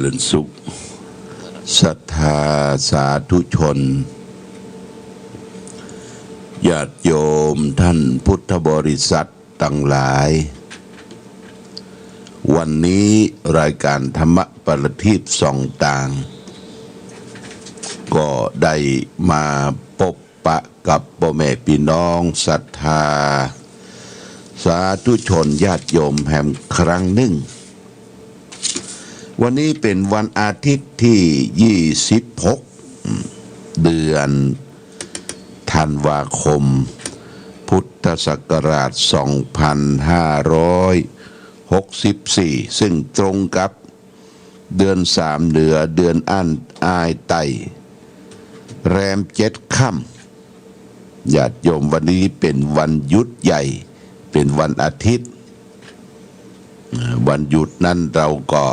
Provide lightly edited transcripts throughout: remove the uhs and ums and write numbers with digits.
ริญสุขศรัทธาสาธุชนญาติโยมท่านพุทธบริษัททั้งหลายวันนี้รายการธรรมประทีปส่องต่างก็ได้มาพบปะกับพ่อแม่พี่น้องศรัทธาสาธุชนญาติโยมแห่งครั้งหนึ่งวันนี้เป็นวันอาทิตย์ที่26เดือนธันวาคมพุทธศักราช2564ซึ่งตรงกับเดือน3เหนือเดือนอั้นอายไตแรม7 ค่ำญาติโยมวันนี้เป็นวันหยุดใหญ่เป็นวันอาทิตย์วันหยุดนั้นเราก็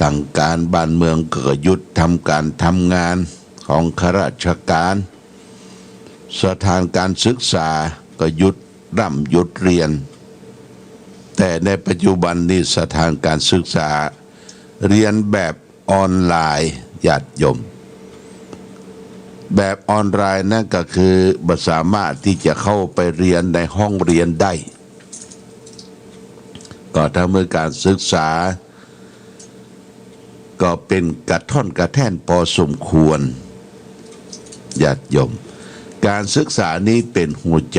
ตั้งการบ้านเมืองก็หยุดทำการทำงานของข้าราชการสถานการศึกษาก็หยุดร่ำหยุดเรียนแต่ในปัจจุบันนี้สถานการศึกษาเรียนแบบออนไลน์ญาติโยมแบบออนไลน์นั่นก็คือบ่สามารถที่จะเข้าไปเรียนในห้องเรียนได้ก็ทำให้การศึกษาก็เป็นกระท่อนกระแท่นพอสมควรญาติโยมการศึกษานี้เป็นหัวใ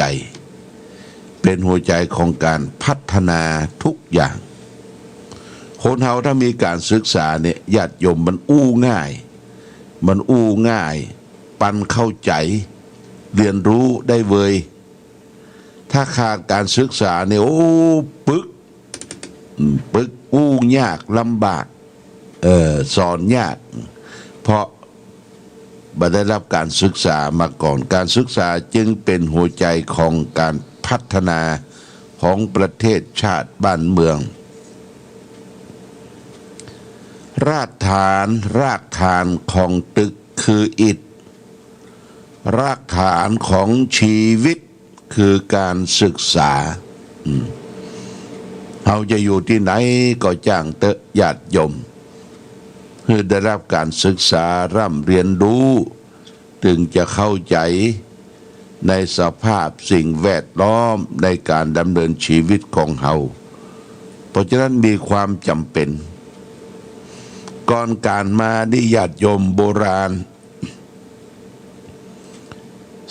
จของการพัฒนาทุกอย่างคนเฮาถ้ามีการศึกษาเนี่ยญาติโยมมันง่ายปันเข้าใจเรียนรู้ได้เวยถ้าขาดการศึกษาเนี่ยปึกยากลำบากสอนยากเพราะบ่ได้รับการศึกษามาก่อนการศึกษาจึงเป็นหัวใจของการพัฒนาของประเทศชาติบ้านเมืองรากฐานของตึกคืออิฐรากฐานของชีวิตคือการศึกษาเราจะอยู่ที่ไหนก็จ้างเตะญาติโยมเพื่อได้รับการศึกษาร่ำเรียนรู้ถึงจะเข้าใจในสภาพสิ่งแวดล้อมในการดำเนินชีวิตของเราเพราะฉะนั้นมีความจำเป็นก่อนการมานิญาติโยมโบราณ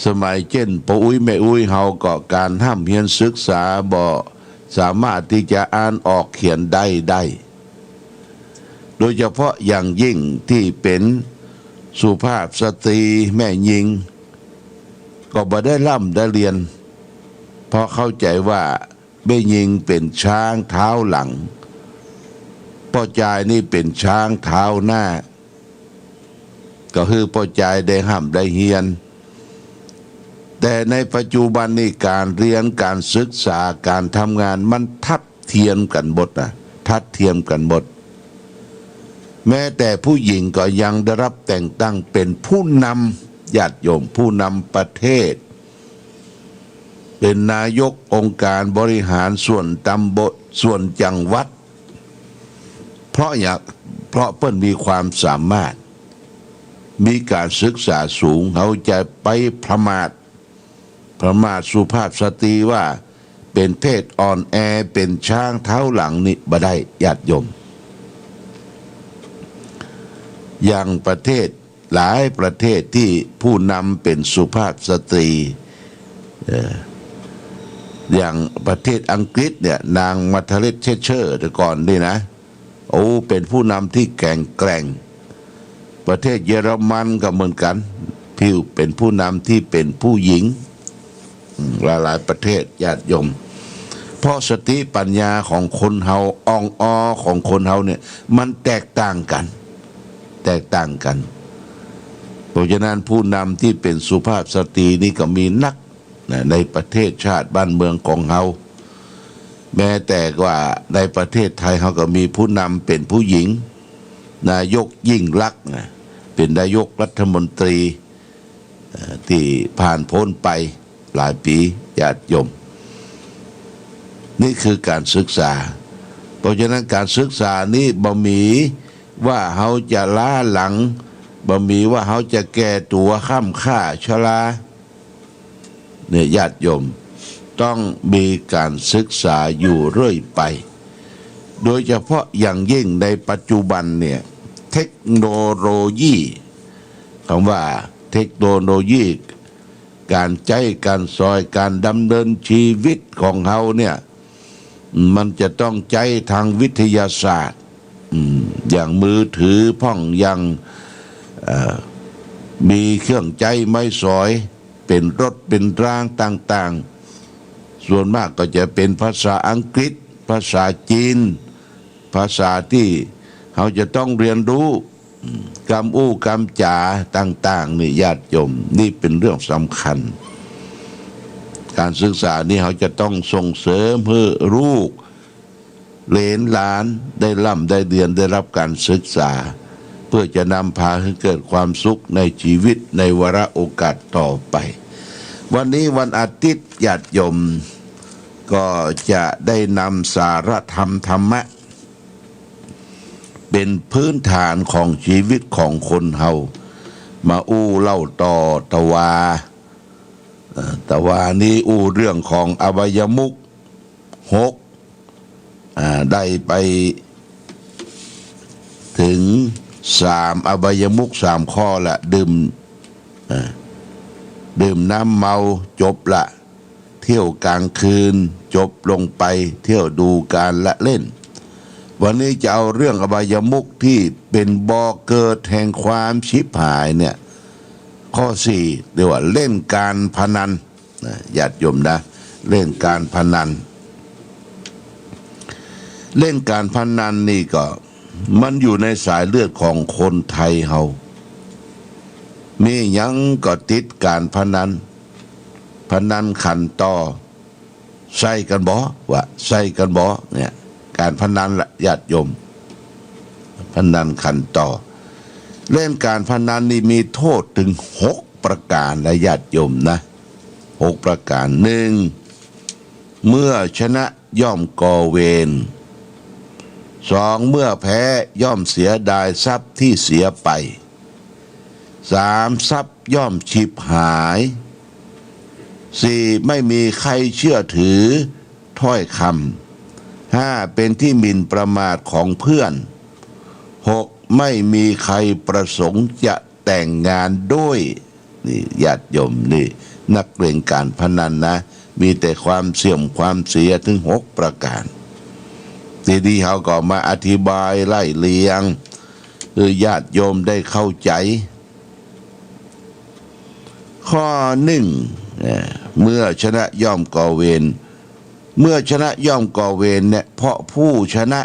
สมัยเช่นปู่อุ้ยแม่อุ้ยเฮาก็การห้ามเรียนศึกษาบ่สามารถที่จะอ่านออกเขียนได้โดยเฉพาะอย่างยิ่งที่เป็นสุภาพสตรีแม่หญิงก็บ่ได้ร่ำได้เรียนเพราะเข้าใจว่าแม่หญิงเป็นช้างเท้าหลังพ่อจายนี่เป็นช้างเท้าหน้าก็คือพ่อจายได้ห้ามได้เฮียนแต่ในปัจจุบันนี้การเรียนการศึกษาการทำงานมันทัดเทียมกันหมดแม้แต่ผู้หญิงก็ยังได้รับแต่งตั้งเป็นผู้นำญาติโยมผู้นำประเทศเป็นนายกองค์การบริหารส่วนตำบลส่วนจังหวัดเพราะเพิ่นมีความสามารถมีการศึกษาสูงเขาจะไปประมาทสุภาพสตรีว่าเป็นเพศอ่อนแอเป็นช้างเท้าหลังนี่บ่ได้ญาติโยมอย่างประเทศหลายประเทศที่ผู้นำเป็นสุภาพสตรีอย่างประเทศอังกฤษเนี่ยนางมาร์ทาเร็ตเทเชอร์แต่ก่อนนี่นะเป็นผู้นำที่แข็งแกร่งประเทศเยอรมันก็เหมือนกันเป็นผู้นำที่เป็นผู้หญิงหลายประเทศญาติโยมเพราะสติปัญญาของคนเฮาของคนเฮาเนี่ยมันแตกต่างกันเพราะฉะนั้นผู้นำที่เป็นสุภาพสตรีนี่ก็มีนักในประเทศชาติบ้านเมืองของเฮาแม้แต่ว่าในประเทศไทยเฮาก็มีผู้นำเป็นผู้หญิงนายกยิ่งลักษณ์เป็นนายกรัฐมนตรีที่ผ่านพ้นไปหลายปีญาติโยมนี่คือการศึกษา เพราะฉะนั้นการศึกษานี้บ่มีว่าเขาจะล้าหลังบ่มีว่าเขาจะแก่ตัวข้ามค่าชราเนี่ยญาติโยมต้องมีการศึกษาอยู่เรื่อยไปโดยเฉพาะอย่างยิ่งในปัจจุบันเนี่ยเทคโนโลยีคำว่าเทคโนโลยีการใจการซอยการดำเนินชีวิตของเขาเนี่ยมันจะต้องใจทางวิทยาศาสตร์อย่างมือถือพ่องยังมีเครื่องใจไม้สอยเป็นรถเป็นร่างต่างๆส่วนมากก็จะเป็นภาษาอังกฤษภาษาจีนภาษาที่เขาจะต้องเรียนรู้กำอู้กำจ๋าต่างๆนี่ญาติโยมนี่เป็นเรื่องสำคัญการศึกษานี่เขาจะต้องส่งเสริมให้ลูกเหลนหลานได้ร่ำได้เรียนได้รับการศึกษาเพื่อจะนำพาให้เกิดความสุขในชีวิตในวาระโอกาสต่อไปวันนี้วันอาทิตย์ญาติโยมก็จะได้นำสารธรรมธรรมะเป็นพื้นฐานของชีวิตของคนเฮามาอู้เล่าต่อตะวานี้อู้เรื่องของอบายมุข6ได้ไปถึง3อบายมุข3ข้อละดื่มน้ำเมาจบละเที่ยวกลางคืนจบลงไปเที่ยวดูการละเล่นวันนี้จะเอาเรื่องอบายมุขที่เป็นบ่อเกิดแห่งความชิบหายเนี่ยข้อ4เรียกว่าเล่นการพนันญาติโยมนะเล่นการพนันเล่นการพนันนี่ก็มันอยู่ในสายเลือดของคนไทยเฮามีหยังก็ติดการพนันขันต่อใส่กันบ่ว่าใส่กันบ่เนี่ยการพนันละญาติโยมพนันขันต่อเล่นการพนันนี่มีโทษถึง6ประการนะญาติโยมนะ6ประการ1เมื่อชนะย่อมก่อเวร2เมื่อแพ้ย่อมเสียดายทรัพย์ที่เสียไป3ทรัพย์ย่อมฉิบหาย4ไม่มีใครเชื่อถือถ้อยคำ5เป็นที่หมิ่นประมาทของเพื่อน6ไม่มีใครประสงค์จะแต่งงานด้วยนี่ญาติโยมนี่นักเล่นการพนันนะมีแต่ความเสื่อมความเสียถึง6ประการทีนี้เขาก็มาอธิบายไล่เลียงญาติโยมได้เข้าใจข้อ1เมื่อชนะย่อมก่อเวรเมื่อชนะย่อมก่อเวรเนี่ยเพราะผู้ชนะ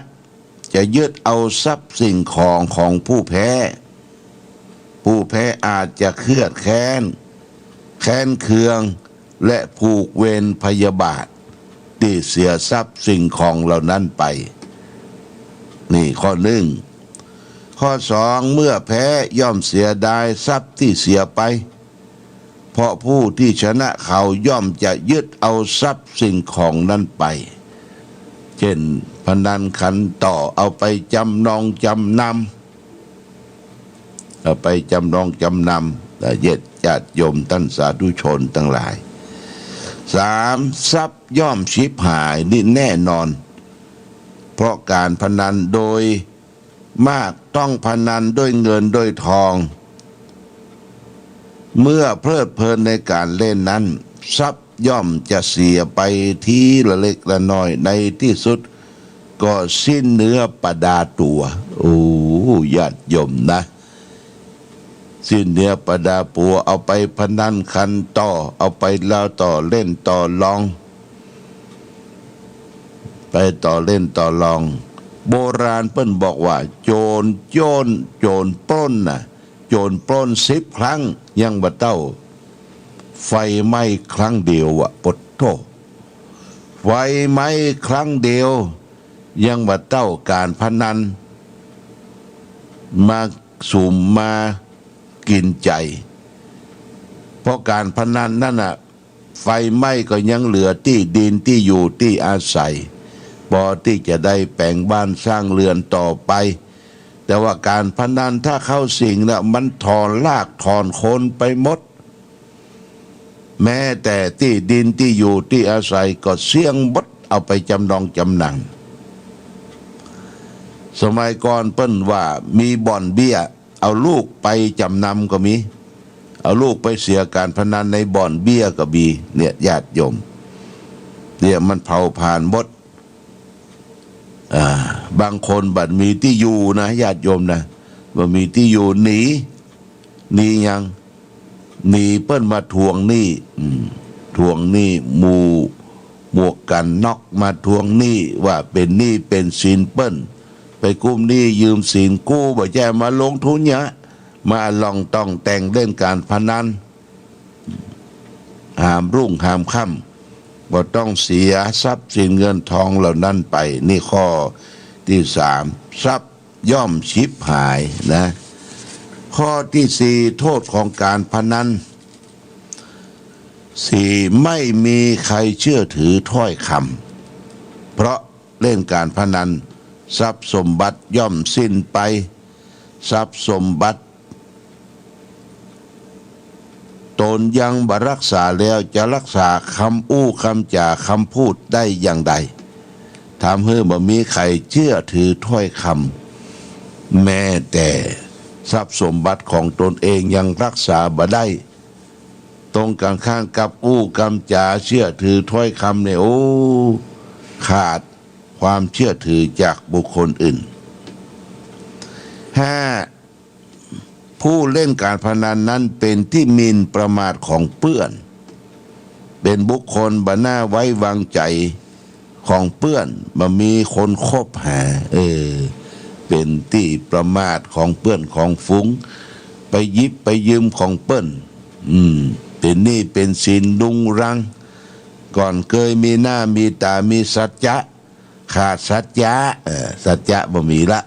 จะยึดเอาทรัพย์สิ่งของผู้แพ้อาจจะเครียดแค้นเคืองและผูกเวรพยาบาทที่เสียทรัพย์สิ่งของเหล่านั้นไปนี่ข้อ1ข้อ2เมื่อแพ้ย่อมเสียดายทรัพย์ที่เสียไปเพราะผู้ที่ชนะเขาย่อมจะยึดเอาทรัพย์สิ่งของนั้นไปเช่นพนันขันต่อเอาไปจำนองจำนำเอาไปจำนองจำนำแต่ญาติโยมท่านสาธุชนทั้งหลาย3ทรัพย์ย่อมชิบหายนี่แน่นอนเพราะการพนันโดยมากต้องพนันด้วยเงินด้วยทองเมื่อเพลิดเพลินในการเล่นนั้นทรัพย์ย่อมจะเสียไปทีละเล็กละน้อยในที่สุดก็สิ้นเนื้อประดาตัวโอ้ญาติโยมนะสิ้นเนื้อประดาตัวเอาไปพนันขันต่อเอาไปแล้วต่อเล่นต่อลองไปต่อเล่นต่อลองโบราณเปิ้นบอกว่าโจรปล้นน่ะโจรปล้น10 ครั้งยังบ่เต้าไฟไหม้ครั้งเดียวอะปดโทไฟไหม้ครั้งเดียวยังบ่เต้าการพนันมาสุ่มมากินใจเพราะการพนันนั่นน่ะไฟไหม้ก็ยังเหลือที่ดินที่อยู่ที่อาศัย พอที่จะได้แปลงบ้านสร้างเรือนต่อไปแต่ว่าการพนันถ้าเข้าสิงนะมันถอนรากถอนโคนไปหมดแม้แต่ที่ดินที่อยู่ที่อาศัยก็เสี่ยงบดเอาไปจำนองจำหนังสมัยก่อนเปิ้นว่ามีบ่อนเบี้ยเอาลูกไปจำนำก็มีเอาลูกไปเสียการพนันในบ่อนเบี้ยก็มีเนี่ยญาติโยมเนี่ยมันเผาผ่านหมดบางคนบัดมีที่อยู่นะญาติโยมนะว่ามีที่อยู่หนียังหนีเปิ้นมาทวงหนี้ทวงหนี้หมวกกันน็อกมาทวงหนี้ว่าเป็นหนี้เป็นสินเปิ้นไปกู้หนี้ยืมสินกู้บ่แย่มาลงทุนเยอะมาลองต้องแต่งเล่นการพนันหามรุ่งหามค่ำบ่ต้องเสียทรัพย์สินเงินทองเหล่านั้นไปนี่ข้อที่สามทรัพย์ย่อมชิบหายนะข้อที่สี่โทษของการพนันสี่ไม่มีใครเชื่อถือถ้อยคำเพราะเล่นการพนันทรัพย์สมบัติย่อมสิ้นไปทรัพย์สมบัติตนยังบ่รักษาแล้วจะรักษาคำอู้คำจ่าคำพูดได้อย่างใดทำให้บ่มีใครเชื่อถือถ้อยคำแม้แต่ทรัพย์สมบัติของตนเองยังรักษาบ่ได้ตรงกันข้างกับอู้คำจ่าเชื่อถือถ้อยคำเนี่ยโอ้ขาดความเชื่อถือจากบุคคลอื่นห้าผู้เล่นการพนันนั้นเป็นที่หมิ่นประมาทของเพื่อนเป็นบุคคลบ่น่าไว้วางใจของเพื่อนบ่มีคนคบหาเป็นที่ประมาทของเพื่อนของฝูงไปยิบไปยืมของเปิ้นเป็นหนี้เป็นสินดุงรังก่อนเคยมีหน้ามีตามีสัจจะขาดสัจจะสัจจะบ่มีละ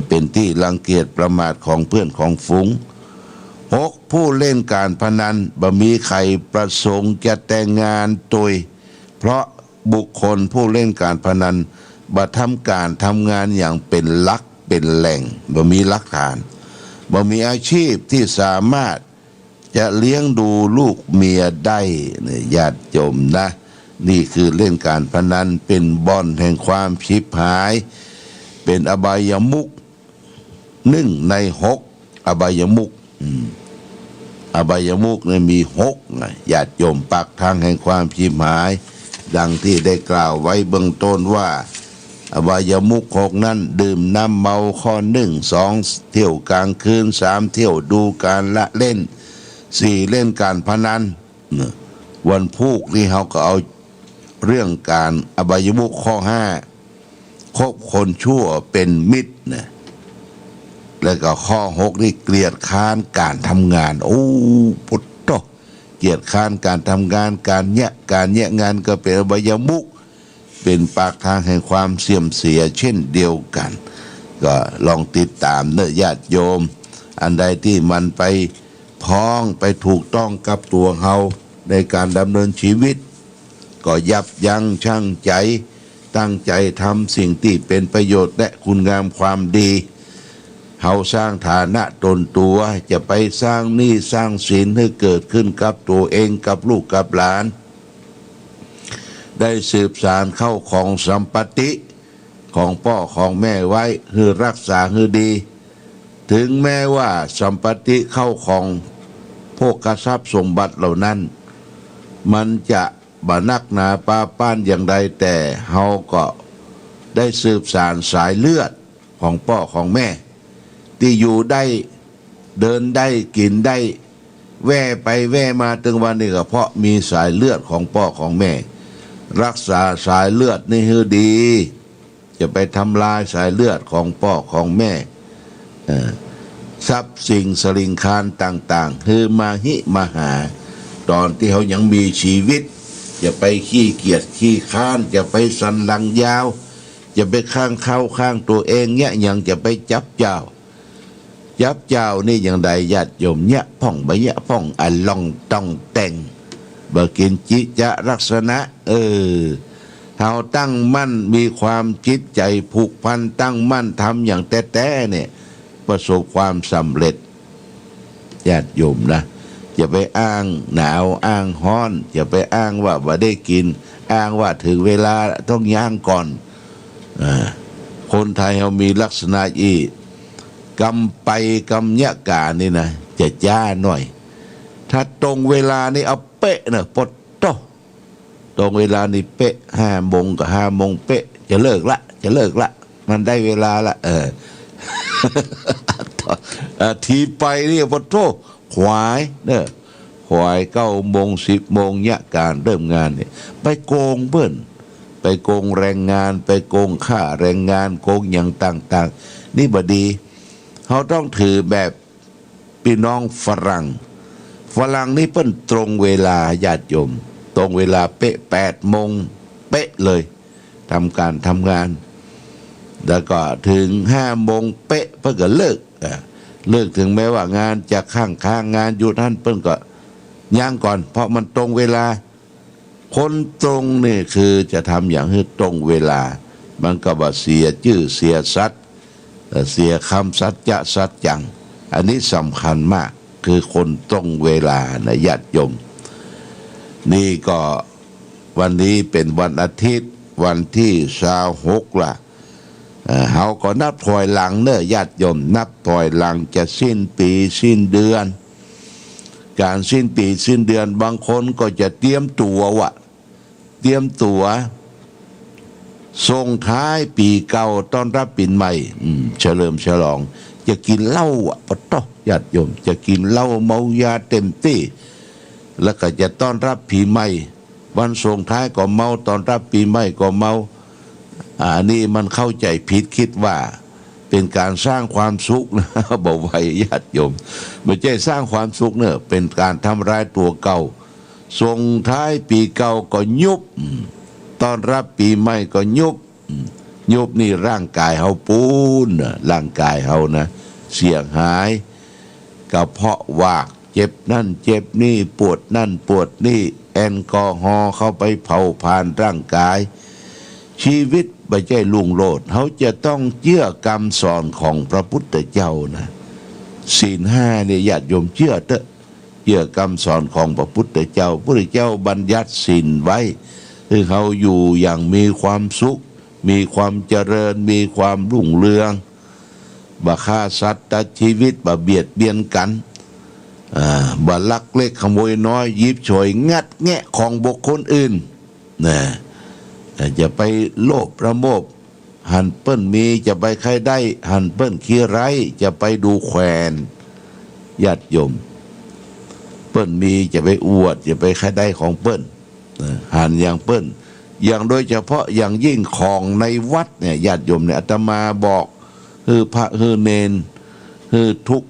เป็นที่รังเกียจประมาทของเพื่อนของฝูงหกผู้เล่นการพนันบ่มีใครประสงค์จะแต่งงานโดยเพราะบุคคลผู้เล่นการพนันบ่ทำการทำงานอย่างเป็นหลักเป็นแหล่งบ่มีหลักฐานบ่มีอาชีพที่สามารถจะเลี้ยงดูลูกเมียได้ญาติโยมนะนี่คือเล่นการพนันเป็นบ่อนแห่งความชิบหายเป็นอบายมุข1 ใน 6อบายมุขอบายมุขเนี่ยมี6ญาติโยมปากทางแห่งความชิบหายดังที่ได้กล่าวไว้เบื้องต้นว่าอบายมุข6นั้นดื่มน้ำเมาข้อ1 2เที่ยวกลางคืน3เที่ยวดูการละเล่น4เล่นการพนันวันพุธนี่เขาก็เอาเรื่องการอบายมุขข้อ5คบคนชั่วเป็นมิตรนะแล้วก็ข้อ6นี่เกลียดค้านการทำงานโอ้พุทโธเกลียดค้านการทำงานการแยะงานก็เป็นอบายมุขเป็นปากทางแห่งความเสื่อมเสียเช่นเดียวกันก็ลองติดตามเนื้อญาติโยมอันใดที่มันไปพ้องไปถูกต้องกับตัวเฮาในการดำเนินชีวิตก็ยับยั้งชั่งใจตั้งใจทำสิ่งที่เป็นประโยชน์และคุณงามความดีเฮาสร้างฐานะตนตัวจะไปสร้างหนี้สร้างสินให้เกิดขึ้นกับตัวเองกับลูกกับหลานได้สืบสานเข้าของสัมปติของพ่อของแม่ไว้คือรักษาให้ดีถึงแม้ว่าสัมปติเข้าของพวกกทรัพย์สมบัติเหล่านั้นมันจะบนักหนาป้าป้านอย่างใดแต่เฮาก็ได้สืบสานสายเลือดของพ่อของแม่ที่อยู่ได้เดินได้กินได้แว่ไปแว่มาถึงวันนี้ก็เพราะมีสายเลือดของพ่อของแม่รักษาสายเลือดนี่ให้ดีจะไปทำลายสายเลือดของพ่อของแม่ทรัพย์สิ่งสลิงคารต่างๆคือมาหิมาหาตอนที่เขายังมีชีวิตจะไปขี้เกียจขี้ค้านจะไปสันหลังยาวจะไปข้างเข้าข้างตัวเองเนี่ยยังจะไปจับเจ้านี่อย่างใดญาติโยมเนี่ยพ่องบะเนี่ยพ่องอันลองต้องแต่งบ่กินจิจะลักษณะ เฮาตั้งมั่นมีความจิตใจผูกพันตั้งมั่นทำอย่างแท้ๆเนี่ยประสบความสำเร็จญาติโยมนะอย่าไปอ้างหนาวอ้างฮ้อนอย่าไปอ้างว่าบ่ได้กินอ้างว่าถึงเวลาต้องย่างก่อนคนไทยเรามีลักษณะอีกำไปกำยะกานี่นะจะจ้าหน่อยถ้าตรงเวลานี่เอาเป๊ะนะปดโตตรงเวลานี่เป๊ะ5 โมงกับ5 โมงเป๊ะจะเลิกละมันได้เวลาละทีไปนี่ปดโตขวายเนอะขวาย9 โมง10 โมงยะการเริ่มงานเนี่ยไปโกงเบิ้นไปโกงแรงงานไปโกงค่าแรงงานโกงอย่างต่างๆนี่บดีเขาต้องถือแบบพี่น้องฝรั่งนี่เปิ้นตรงเวลาญาติโยมตรงเวลาเป๊ะ8 โมงเป๊ะเลยทำการทำงานแล้วก็ถึง5 โมงเป๊ะเพื่อก็เลิกถึงแม้ว่างานจะค้างงานอยู่ท่านเปิ้นก็ย่างก่อนเพราะมันตรงเวลาคนตรงนี่คือจะทำอย่างให้ตรงเวลามันก็บ่เสียชื่อเสียสัตย์เสียคำสัจจะสัจจังอันนี้สำคัญมากคือคนตรงเวลานะญาติโยมนี่ก็วันนี้เป็นวันอาทิตย์วันที่26ล่ะเฮาก็นับถอยหลังเนอะญาติโยมนับถอยหลังจะสิ้นปีสิ้นเดือนการสิ้นปีสิ้นเดือนบางคนก็จะเตรียมตัวส่งท้ายปีเก่าต้อนรับปีใหม่เฉลิมฉลองจะกินเหล้าปะต๊อญาติโยมจะกินเหล้าเมายาเต็มที่แล้วก็จะต้อนรับปีใหม่วันส่งท้ายก็เมาต้อนรับปีใหม่ก็เมานี่มันเข้าใจผิดคิดว่าเป็นการสร้างความสุขนะบอกไว้ญาติโยมไม่ใช่สร้างความสุขเนอะเป็นการทำร้ายตัวเก่าส่งท้ายปีเก่าก็ยุบต้อนรับปีใหม่ก็ยุบนี่ร่างกายเฮาปูนร่างกายเฮานะเสียหายกระเพาะวากเจ็บนั่นเจ็บนี่ปวดนั่นปวดนี่แอลกอฮอล์เข้าไปเผาผลาญร่างกายชีวิตไม่ใช่ลุงโลดเขาจะต้องเชื่อกรรมสอนของพระพุทธเจ้านะศีล 5เนี่ยญาติโยมเชื่อเถอะเชื่อกรรมสอนของพระพุทธเจ้าพระพุทธเจ้าบัญญัติศีลไว้คือเขาอยู่อย่างมีความสุขมีความเจริญมีความรุ่งเรืองบ่ฆ่าสัตว์ตัดชีวิตบ่เบียดเบียนกันบ่ลักเล็กขโมยน้อยยิบฉวยงัดแงะของบุคคลอื่นนะจะไปโลภประโมบหันเปิ้นมีจะไปใครได้หันเปิ้นขี้ไรจะไปดูแขวนญาติโยมเปิ้นมีจะไปอวดจะไปใครได้ของเปิ้นหันอย่างเปิ้นอย่างโดยเฉพาะอย่างยิ่งของในวัดเนี่ยญาติโยมเนี่ยอาตมาบอกคือพระคือเนนคือทุก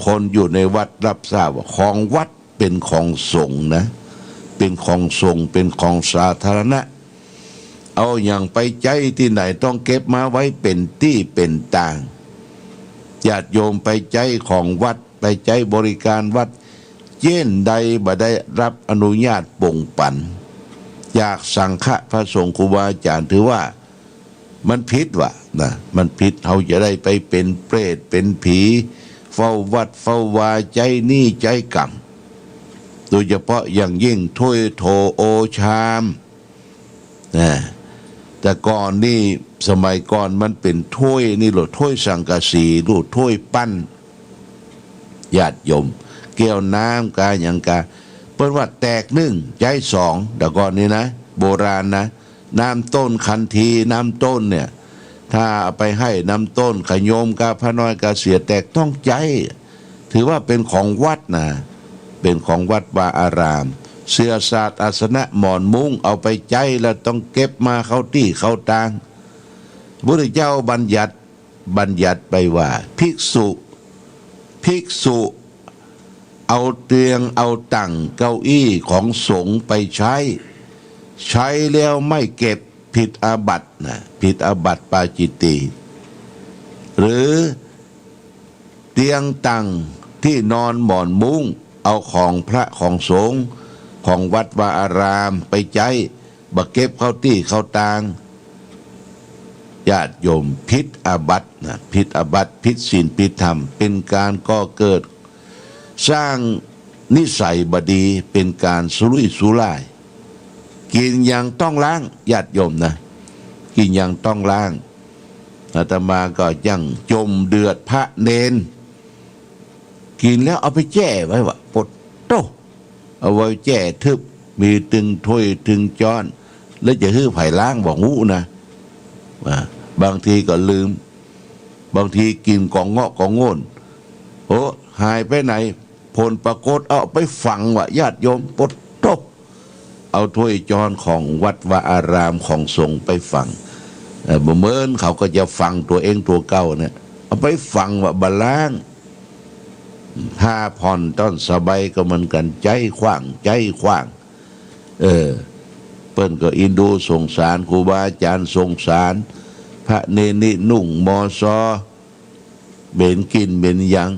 คนอยู่ในวัดรับทราบว่าของวัดเป็นของสงฆ์นะเป็นของสงฆ์เป็นของสาธารณะเอาอย่างไปใจที่ไหนต้องเก็บมาไว้เป็นที่เป็นต่างญาติโยมไปใจของวัดไปใจบริการวัดเย็นใดบ่ได้รับอนุญาตป่งปั่นจากสังฆะพระสงฆ์ครูบาอาจารย์ถือว่ามันผิดว่ะนะมันผิดเขาจะได้ไปเป็นเปรตเป็นผีเฝ้าวัดเฝ้าวาใจนี่ใจกรรมโดยเฉพาะอย่างยิ่งถ้วยโถโอชามนะแต่ก่อนนี่สมัยก่อนมันเป็นถ้วยนี่หรอถ้วยสังกะสีหรือถ้วยปั้นญาติโยมแก้วน้ำกาอย่างกาเปิ้นว่าแตก1ใจ2แต่ก่อนนี่นะโบราณนะน้ำต้นคันทีน้ำต้นเนี่ยถ้าไปให้น้ำต้นขโยมกาพระน้อยกาเสียแตกต้องใจถือว่าเป็นของวัดนะเป็นของวัดวาอารามเสื้อสาดอาสนะหมอนมุ้งเอาไปใจแล้วต้องเก็บมาเข้าที่เข้าทางพระพุทธเจ้าบัญญัติไปว่าภิกษุเอาเตียงเอาตั้งเก้าอี้ของสงฆ์ไปใช้แล้วไม่เก็บผิดอาบัตินะผิดอาบัติปาจิตติหรือเตียงตั้งที่นอนหมอนมุ้งเอาของพระของสงฆ์ของวัดวาอารามไปใจ บ่เก็บเข้าตี้เข้าตางญาติโยมผิดอาบัตินะผิดอาบัติผิดศีลผิดธรรมเป็นการก่อเกิดสร้างนิสัยบดีเป็นการสุรุ่ยสุร่ายกินอย่างต้องล้างญาติโยมนะกินอย่างต้องล้างอาตมาก็ยังจมเดือดพระเนนกินแล้วเอาไปแจ้ไว้วะปดโตเอาไว้แจ้ทึบมีตึงถ้วยตึงจ้อนแล้วจะฮื้อไผ่ล้างบอกงูนะบางทีก็ลืมบางทีกินของเงาะของโง่นโอ้หายไปไหนผลปรากฏเอาไปฝังวะญาติโยมปดโตเอาถ้วยจอนของวัดวาอารามของสงฆ์ไปฝังเมื่อเขาก็จะฟังตัวเองตัวเก่าเนี่ยเอาไปฟังว่าบาล้างห้าผ่อนต้นสบายก็มันกันใจขว้างใจขว้างเปิ้นก็อินดูสงสารครูบาอาจารย์สงสารพระเนนินุ่งมอซอเบนกินเบนยัง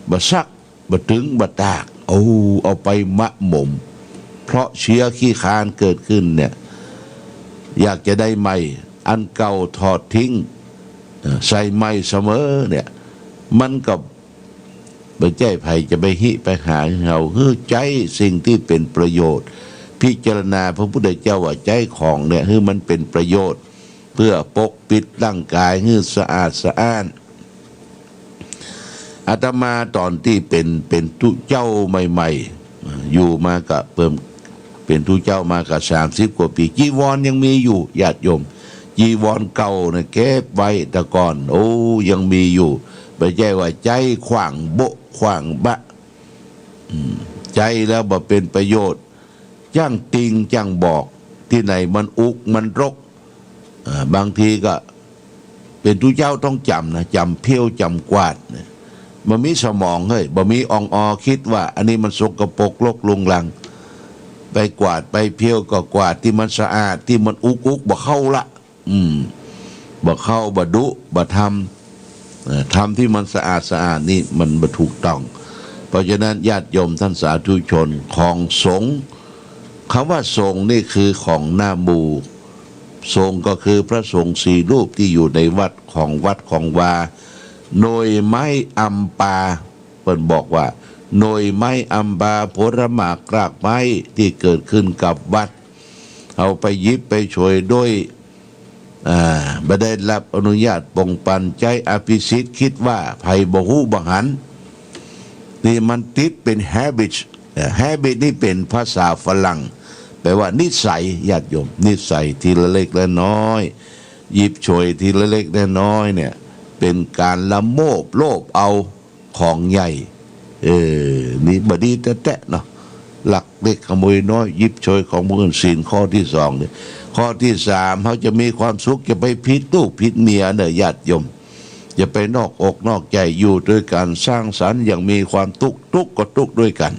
บะซักบะถึงบะตากเอาไปมะหม่มเพราะเชื้อขี้คานเกิดขึ้นเนี่ยอยากจะได้ใหม่อันเก่าถอดทิ้งใส่ใหม่เสมอเนี่ยมันกับไม่ใช่ไผจะไปหิไปหาเราคือใจสิ่งที่เป็นประโยชน์พิจารณาพระพุทธเจ้าว่าใจของเนี่ยคือมันเป็นประโยชน์เพื่อปกปิดร่างกายให้สะอาดสะอ้านอาตมาตอนที่เป็นทุเจ้าใหม่ๆอยู่มากับเพิ่มเป็นทุเจ้ามากับ30 กว่าปีจีวรยังมีอยู่ญาติโยมจีวรเก่าเนี่ยเก็บไว้แต่ก่อนยังมีอยู่ไม่ใช่ว่าใจขว้างโบะขว้างบะใจแล้วบ่เป็นประโยชน์จ้างติงจ้างบอกที่ไหนมันอุกมันรกบางทีก็เป็นทุเจ้าต้องจำนะจำเพี้ยวจำกวาดเนี่ยมันมีสมองเฮ้ยบ่มีอคิดว่าอันนี้มันสกปรกรกลุงลังไปกวาดไปเพี้ยวก็กวาดที่มันสะอาดที่มันอุกบ่เข้าละบ่เข้าบ่ดุบ่ทำที่มันสะอาดนี่มันบ่ถูกต้องเพราะฉะนั้นญาติโยมท่านสาธุชนของสงฆ์คำว่าสงฆ์นี่คือของหน้าหมู่สงฆ์ก็คือพระสงฆ์4 รูปที่อยู่ในวัดของวาโดยไม้อัมปาเปิ่นบอกว่าโดยไม้อัมปาผลหมากกรากไม้ที่เกิดขึ้นกับวัดเอาไปยิบไปช่วยด้วยบ่ได้รับอนุญาตปงปันใจอภิสิทธิ์คิดว่าไผบ่ฮู้บ่หันนี่มันติดเป็น habit นี่เป็นภาษาฝรั่งแปลว่านิสัยญาติโยมนิสัยทีละเล็กละน้อยหยิบฉวยทีละเล็กละน้อยเนี่ยเป็นการละโมบโลภเอาของใหญ่นี่บดีแตะเนาะหลักเล็กขโมยน้อยหยิบฉวยของผู้อื่นศีลข้อที่2เนี่ยข้อที่3เขาจะมีความสุขจะไปผิดลูกผิดเมียเนี่ยญาติโยมจะไปนอกอกนอกใจอยู่ด้วยกันสร้างสรรค์อย่างมีความทุกข์ก็ทุกข์ด้วยกัน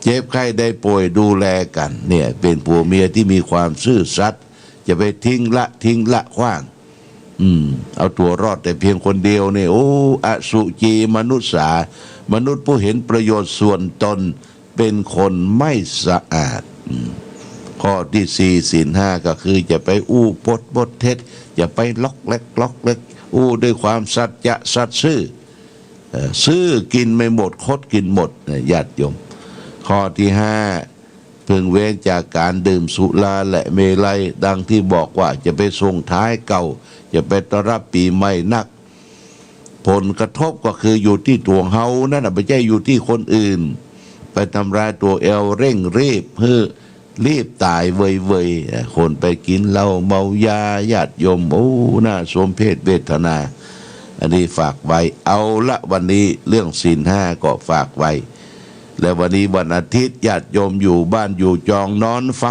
เจ็บไข้ได้ป่วยดูแลกันเนี่ยเป็นผัวเมียที่มีความซื่อสัตย์จะไปทิ้งละขว้างเอาตัวรอดแต่เพียงคนเดียวเนี่ยอสุจีมนุษย์ผู้เห็นประโยชน์ส่วนตนเป็นคนไม่สะอาดข้อที่4ศีล5ก็คือจะไปปดบทเท็จจะไปล็อกเล็กด้วยความสัจจะสัตย์ซื่อกินไม่หมดคดกินหมดญาติโยมข้อที่5พึงเว้นจากการดื่มสุราและเมลัยดังที่บอกว่าจะไปส่งท้ายเก่าจะไปต้อนรับปีใหม่นักผลกระทบก็คืออยู่ที่ตัวเฮานั่นน่ะไม่ใช่อยู่ที่คนอื่นไปทำร้ายตัวเร่งรีบเพื่อรีบตายเว่ยคนไปกินเหล้าเมายาญาติโยมน่าสมเพชเวทนาอันนี้ฝากไว้เอาละวันนี้เรื่องศีล5ก็ฝากไว้และวันนี้วันอาทิตย์ญาติโยมอยู่บ้านอยู่จองนอนฟัง